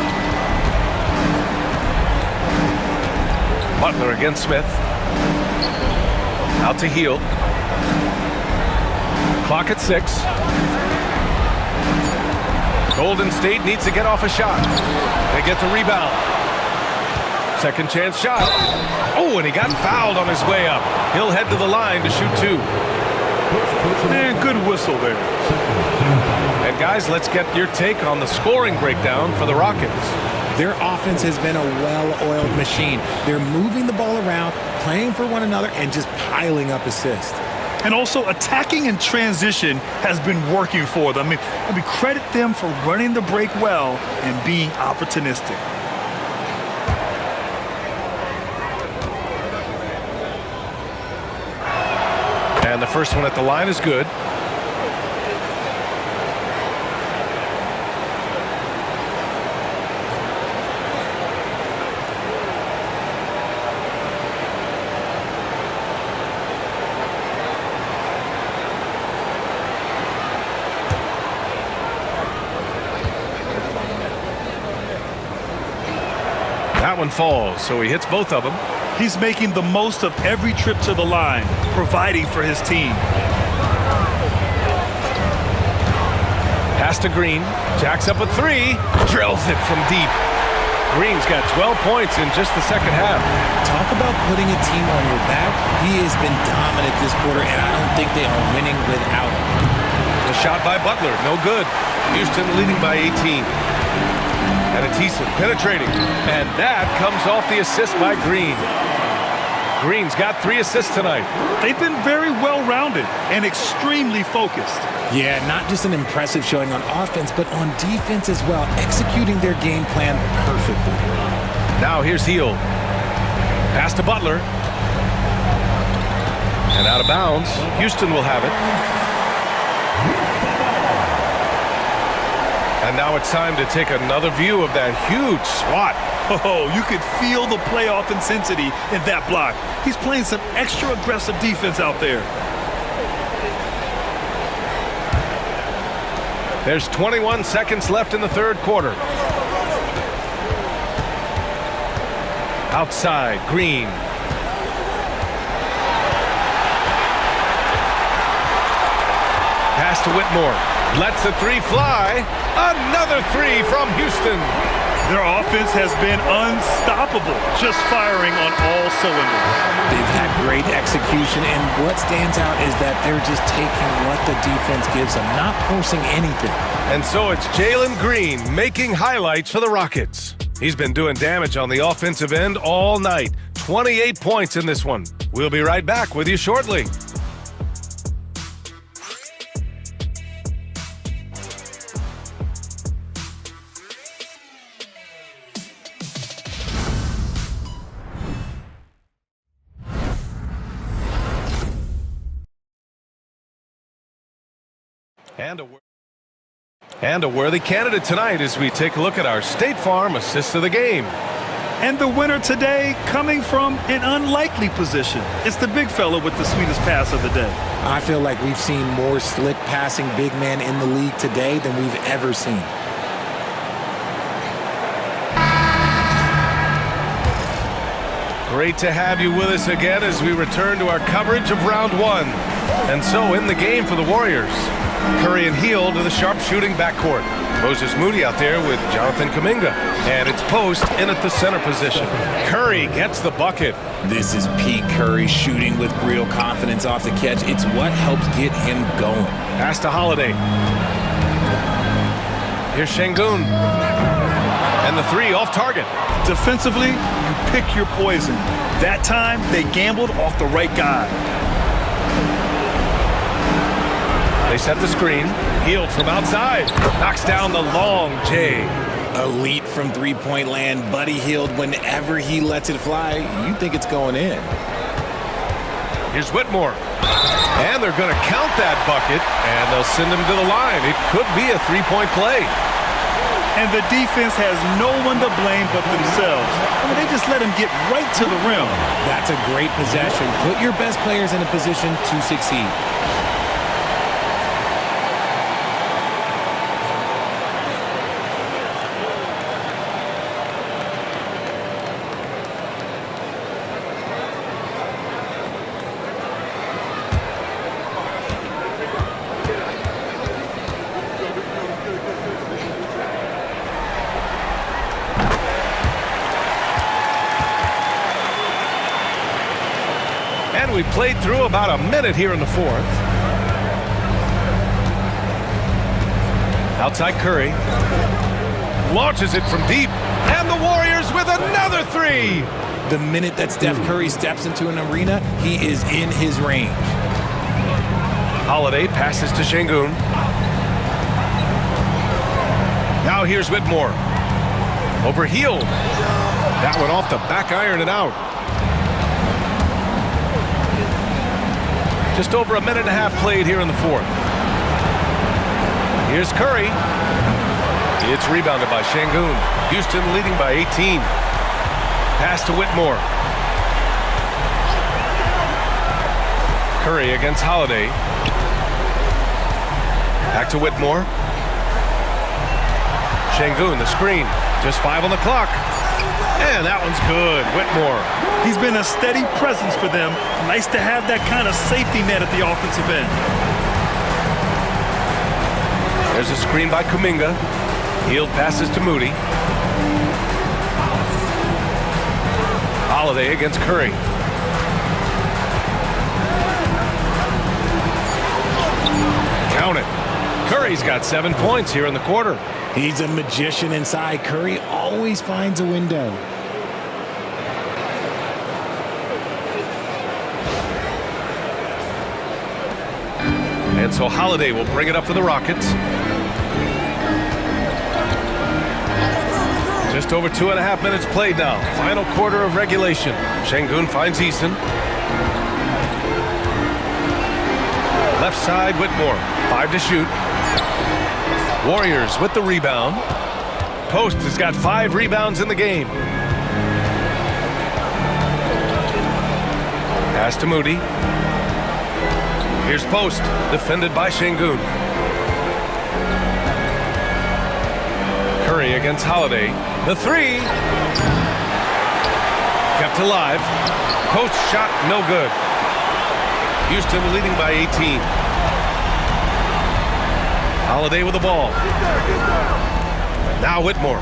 Butler against Smith. Out to Hield. Clock at 6. Golden State needs to get off a shot. They get the rebound. Second chance shot. Oh, and he got fouled on his way up. He'll head to the line to shoot 2. And good whistle there. And guys, let's get your take on the scoring breakdown for the Rockets. Their offense has been a well-oiled machine. They're moving the ball around, playing for one another, and just piling up assists. And also attacking in transition has been working for them. I mean, credit them for running the break well and being opportunistic. And the first one at the line is good. That one falls, so he hits both of them. He's making the most of every trip to the line, providing for his team. Pass to Green. Jacks up a 3. Drills it from deep. Green's got 12 points in just the second half. Talk about putting a team on your back. He has been dominant this quarter, and I don't think they are winning without him. The shot by Butler, no good. Houston leading by 18. And Atisa penetrating. And that comes off the assist by Green. Green's got 3 assists tonight. They've been very well-rounded and extremely focused. Yeah, not just an impressive showing on offense, but on defense as well, executing their game plan perfectly. Now here's Hield. Pass to Butler. And out of bounds. Houston will have it. And now it's time to take another view of that huge swat. Oh, you could feel the playoff intensity in that block. He's playing some extra aggressive defense out there. There's 21 seconds left in the third quarter. Outside, Green. Pass to Whitmore. Lets the 3 fly. Another 3 from Houston. Their offense has been unstoppable, just firing on all cylinders. They've had great execution, and what stands out is that they're just taking what the defense gives them, not forcing anything. And so it's Jalen Green making highlights for the Rockets. He's been doing damage on the offensive end all night. 28 points in this one. We'll be right back with you shortly. And a worthy candidate tonight as we take a look at our State Farm assist of the game. And the winner today coming from an unlikely position. It's the big fella with the sweetest pass of the day. I feel like we've seen more slick passing big men in the league today than we've ever seen. Great to have you with us again as we return to our coverage of round 1. And so in the game for the Warriors, Curry and Hield to the sharpshooting backcourt. Moses Moody out there with Jonathan Kuminga. And it's Post in at the center position. Curry gets the bucket. This is Pete Curry shooting with real confidence off the catch. It's what helps get him going. Pass to Holiday. Here's Şengün. And the 3 off target. Defensively, you pick your poison. That time, they gambled off the right guy. They set the screen. Hield from outside. Knocks down the long J. Elite from three-point land. Buddy Hield, whenever he lets it fly, you think it's going in. Here's Whitmore. And they're going to count that bucket, and they'll send him to the line. It could be a 3-point play. And the defense has no one to blame but themselves. I mean, they just let him get right to the rim. That's a great possession. Put your best players in a position to succeed. We played through about a minute here in the fourth. Outside Curry. Launches it from deep. And the Warriors with another 3. The minute that Steph Curry steps into an arena, he is in his range. Holiday passes to Şengün. Now here's Whitmore. Over Hield. That one off the back iron and out. Just over a minute and a half played here in the fourth. Here's Curry. It's rebounded by Şengün. Houston leading by 18. Pass to Whitmore. Curry against Holiday. Back to Whitmore. Şengün, the screen. Just 5 on the clock. And that one's good. Whitmore. He's been a steady presence for them. Nice to have that kind of safety net at the offensive end. There's a screen by Kuminga. Hield passes to Moody. Holiday against Curry. Count it. Curry's got 7 points here in the quarter. He's a magician inside. Curry always finds a window. And so Holiday will bring it up for the Rockets. Just over 2.5 minutes played now. Final quarter of regulation. Şengün finds Eason. Left side, Whitmore. 5 to shoot. Warriors with the rebound. Post has got 5 rebounds in the game. Pass to Moody. Here's Post, defended by Şengün. Curry against Holiday. The 3. Kept alive. Post shot, no good. Houston leading by 18. Holiday with the ball. Now Whitmore.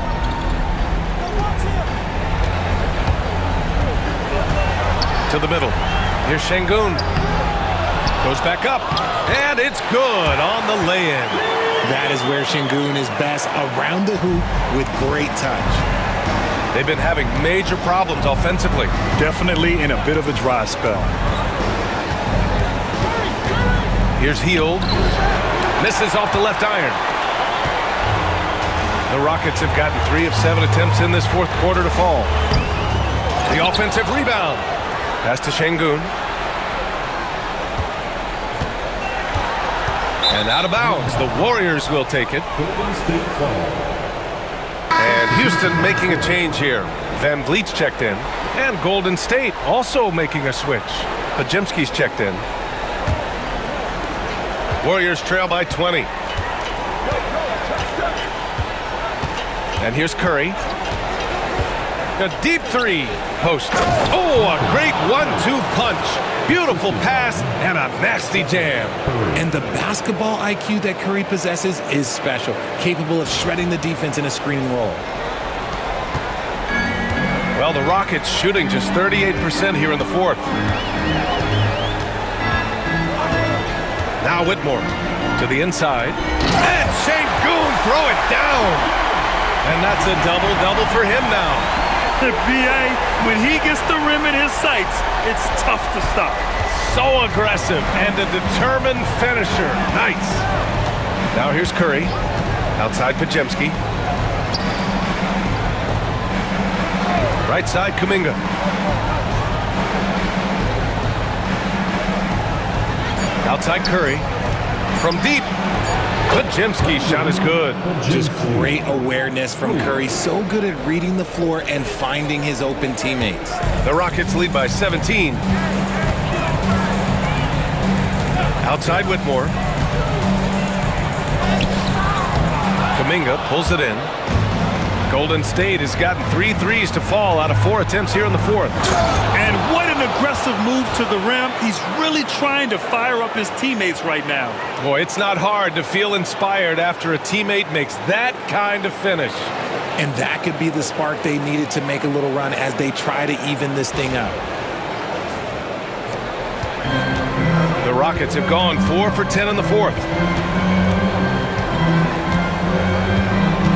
To the middle. Here's Şengün. Goes back up. And it's good on the lay-in. That is where Şengün is best, around the hoop with great touch. They've been having major problems offensively. Definitely in a bit of a dry spell. Here's Hield. Misses off the left iron. The Rockets have gotten 3 of 7 attempts in this fourth quarter to fall. The offensive rebound. Pass to Şengün. And out of bounds. The Warriors will take it. And Houston making a change here. Van Vliet's checked in. And Golden State also making a switch. Podziemski's checked in. Warriors trail by 20. And here's Curry. A deep 3. Post. Oh, a great 1-2 punch. Beautiful pass and a nasty jam. And the basketball IQ that Curry possesses is special, capable of shredding the defense in a screen roll. Well, the Rockets shooting just 38% here in the fourth. Now Whitmore to the inside. And Şengün throw it down. And that's a double-double for him now. B.A., when he gets the rim in his sights, it's tough to stop. So aggressive and a determined finisher. Nice. Now here's Curry. Outside Podziemski. Right side Kuminga. Outside Curry. From deep. Podziemski's shot is good. Just great awareness from Curry. So good at reading the floor and finding his open teammates. The Rockets lead by 17. Outside Whitmore. Kuminga pulls it in. Golden State has gotten 3 threes to fall out of 4 attempts here in the fourth. And what an aggressive move to the rim. He's really trying to fire up his teammates right now. Boy, it's not hard to feel inspired after a teammate makes that kind of finish. And that could be the spark they needed to make a little run as they try to even this thing up. The Rockets have gone 4 for 10 in the fourth.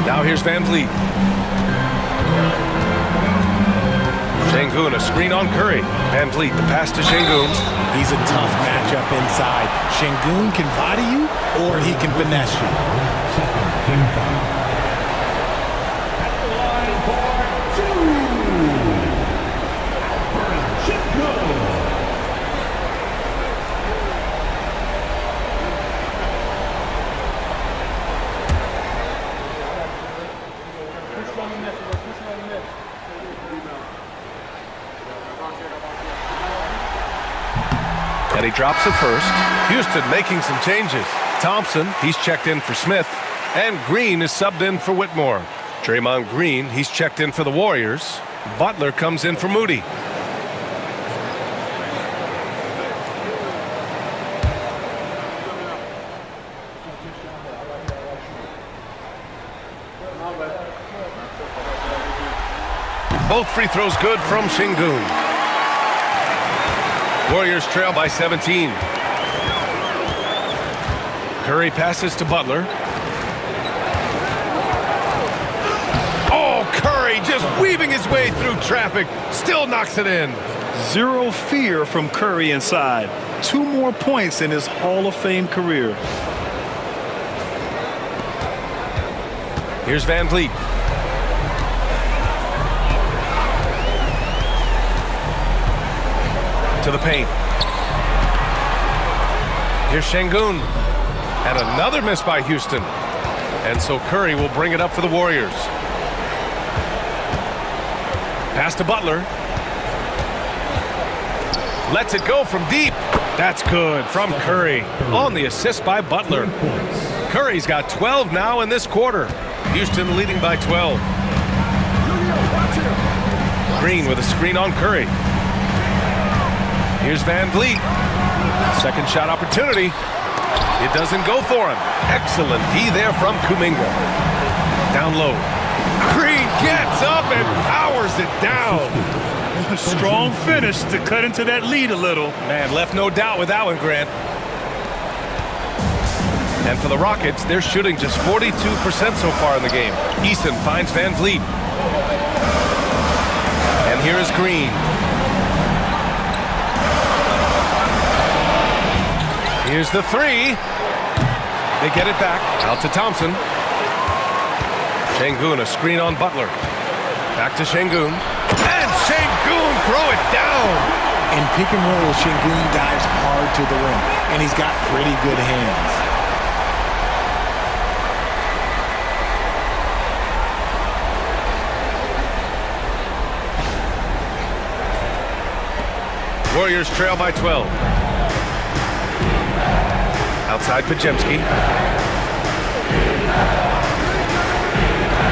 Now here's Van Vliet. Şengün, a screen on Curry. Van Vliet, the pass to Şengün. He's a tough matchup inside. Şengün can body you, or he can finesse you. At the line for 2. Şengün. And he drops it first. Houston making some changes. Thompson, he's checked in for Smith. And Green is subbed in for Whitmore. Draymond Green, he's checked in for the Warriors. Butler comes in for Moody. Both free throws good from Şengün. Warriors trail by 17. Curry passes to Butler. Oh, Curry just weaving his way through traffic. Still knocks it in. Zero fear from Curry inside. 2 more points in his Hall of Fame career. Here's Van Vliet. To the paint. Here's Şengün. And another miss by Houston. And so Curry will bring it up for the Warriors. Pass to Butler. Lets it go from deep. That's good from Curry. On the assist by Butler. Curry's got 12 now in this quarter. Houston leading by 12. Green with a screen on Curry. Here's Van Vliet. Second shot opportunity. It doesn't go for him. Excellent D there from Kuminga. Down low. Green gets up and powers it down. A strong finish to cut into that lead a little. Man, left no doubt with that one, Grant. And for the Rockets, they're shooting just 42% so far in the game. Eason finds Van Vliet. And here is Green. Here's the three. They get it back. Out to Thompson. Şengün, a screen on Butler. Back to Şengün. And Şengün throw it down. In pick and roll, Şengün dives hard to the rim, and he's got pretty good hands. Warriors trail by 12. Outside Podziemski.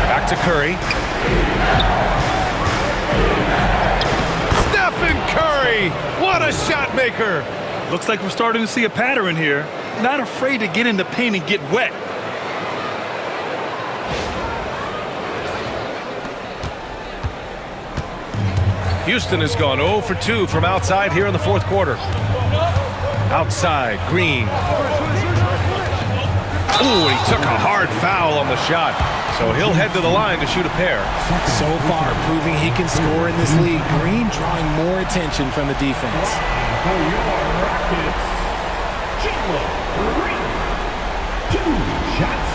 Back to Curry. Stephen Curry! What a shot maker! Looks like we're starting to see a pattern here. Not afraid to get in the paint and get wet. Houston has gone 0 for 2 from outside here in the fourth quarter. Outside, Green. Ooh, he took a hard foul on the shot. So he'll head to the line to shoot a pair. So far, proving he can score in this league. Green drawing more attention from the defense. For your Rockets, Jalen Green. 2 shots.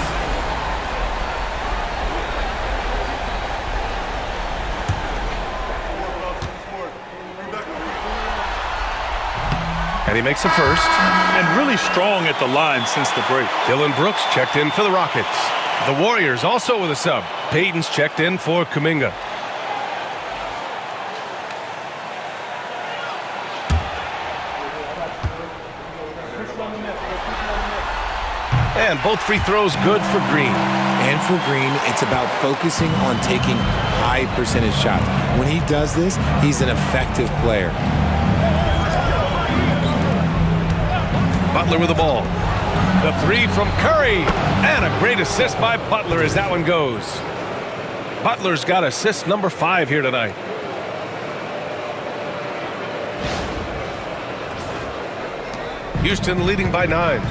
And he makes a first. And really strong at the line since the break. Dillon Brooks checked in for the Rockets. The Warriors also with a sub. Payton's checked in for Kuminga. And both free throws good for Green. And for Green, it's about focusing on taking high percentage shots. When he does this, he's an effective player. Butler with the ball. The three from Curry. And a great assist by Butler as that one goes. Butler's got assist number 5 here tonight. Houston leading by 9.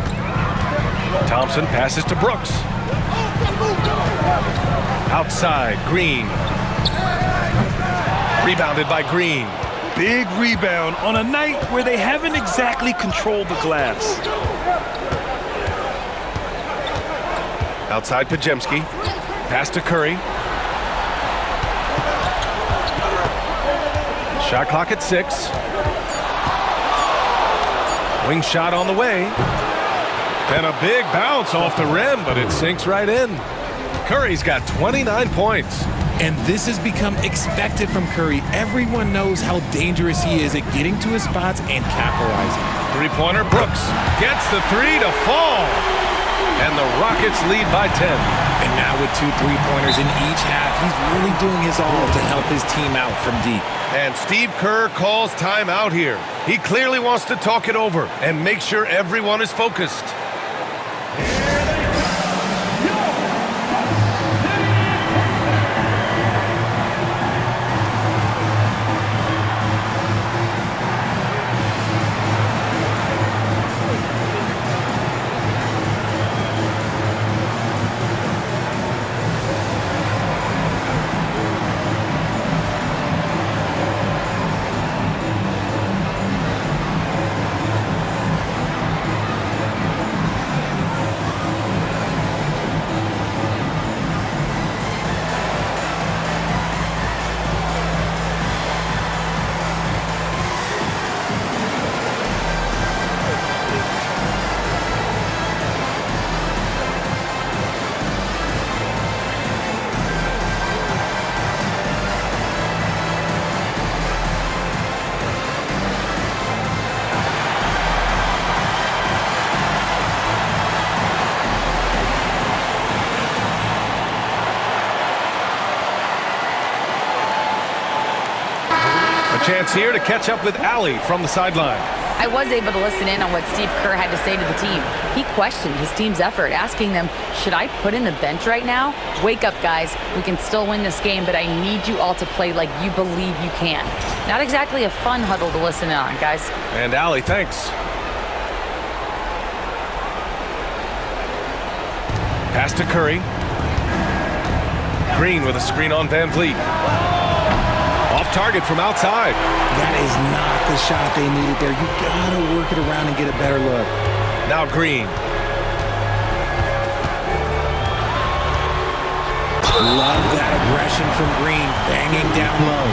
Thompson passes to Brooks. Outside, Green. Rebounded by Green. Big rebound on a night where they haven't exactly controlled the glass. Outside Podziemski. Pass to Curry. Shot clock at 6. Wing shot on the way. And a big bounce off the rim, but it sinks right in. Curry's got 29 points. And this has become expected from Curry. Everyone knows how dangerous he is at getting to his spots and capitalizing. Three-pointer, Brooks gets the 3 to fall. And the Rockets lead by 10. And now with 2 3-pointers in each half, he's really doing his all to help his team out from deep. And Steve Kerr calls timeout here. He clearly wants to talk it over and make sure everyone is focused. Chance here to catch up with Allie from the sideline. I was able to listen in on what Steve Kerr had to say to the team. He questioned his team's effort, asking them, should I put in the bench right now? Wake up, guys. We can still win this game, but I need you all to play like you believe you can. Not exactly a fun huddle to listen in on, guys. And Allie, thanks. Pass to Curry. Green with a screen on Van Vliet. Off target from outside. That is not the shot they needed there. You gotta work it around and get a better look. Now Green. Love that aggression from Green, banging down low.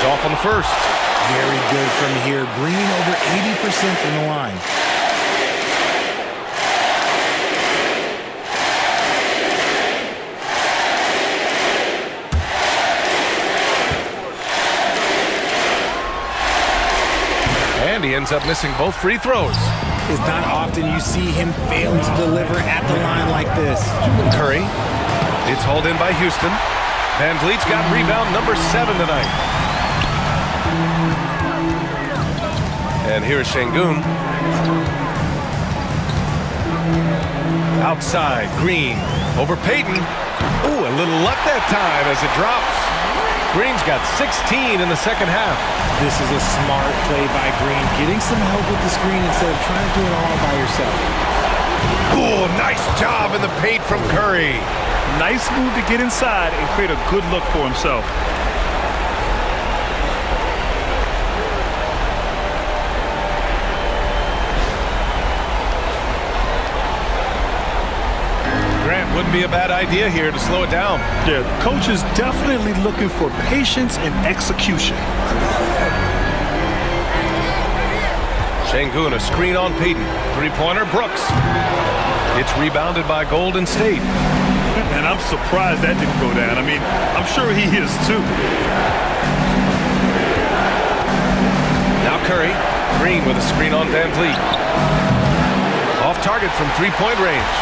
Off on the first. Very good from here. Green over 80% from the line. And he ends up missing both free throws. It's not often you see him fail to deliver at the line like this. Curry. It's hauled in by Houston. Van Vliet's got rebound number 7 tonight. And here's Şengün. Outside, Green over Payton. Ooh, a little luck that time as it drops. Green's got 16 in the second half. This is a smart play by Green, getting some help with the screen instead of trying to do it all by yourself. Ooh, nice job in the paint from Curry. Nice move to get inside and create a good look for himself. Wouldn't be a bad idea here to slow it down. Yeah, the coach is definitely looking for patience and execution. Şengün, a screen on Payton. Three-pointer, Brooks. It's rebounded by Golden State. And I'm surprised that didn't go down. I mean, I'm sure he is too. Now Curry. Green with a screen on Van Vliet. Off target from three-point range.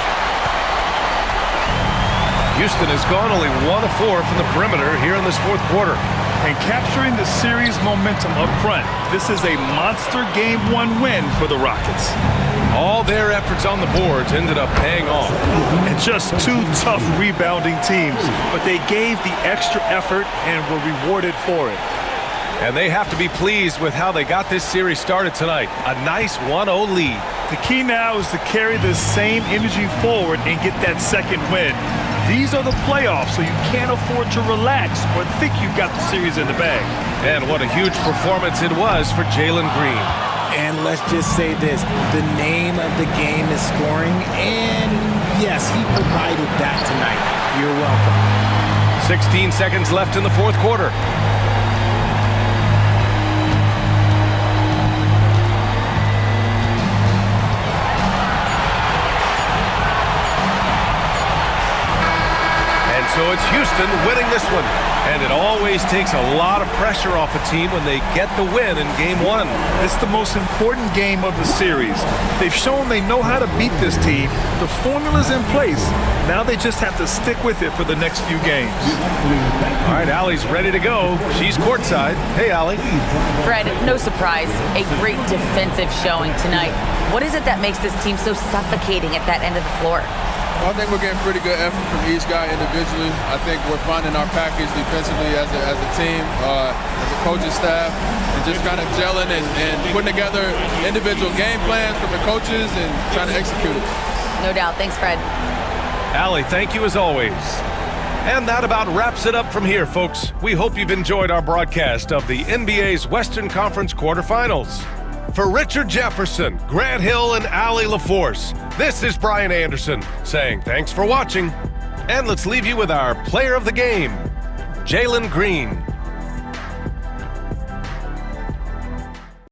Houston has gone only 1 of 4 from the perimeter here in this fourth quarter. And capturing the series momentum up front, this is a monster Game 1 win for the Rockets. All their efforts on the boards ended up paying off. And just 2 tough rebounding teams, but they gave the extra effort and were rewarded for it. And they have to be pleased with how they got this series started tonight. A nice 1-0 lead. The key now is to carry this same energy forward and get that second win. These are the playoffs, so you can't afford to relax or think you've got the series in the bag. And what a huge performance it was for Jalen Green. And let's just say this, the name of the game is scoring, and yes, he provided that tonight. You're welcome. 16 seconds left in the fourth quarter. So it's Houston winning this one. And it always takes a lot of pressure off a team when they get the win in Game 1. It's the most important game of the series. They've shown they know how to beat this team. The formula's in place. Now they just have to stick with it for the next few games. All right, Allie's ready to go. She's courtside. Hey, Allie. Fred, no surprise, a great defensive showing tonight. What is it that makes this team so suffocating at that end of the floor? Well, I think we're getting pretty good effort from each guy individually. I think we're finding our package defensively as a team, as a coaching staff, and just kind of gelling and putting together individual game plans from the coaches and trying to execute it. No doubt. Thanks, Fred. Allie, thank you as always. And that about wraps it up from here, folks. We hope you've enjoyed our broadcast of the NBA's Western Conference quarterfinals. For Richard Jefferson, Grant Hill, and Allie LaForce, this is Brian Anderson saying thanks for watching. And let's leave you with our player of the game, Jalen Green.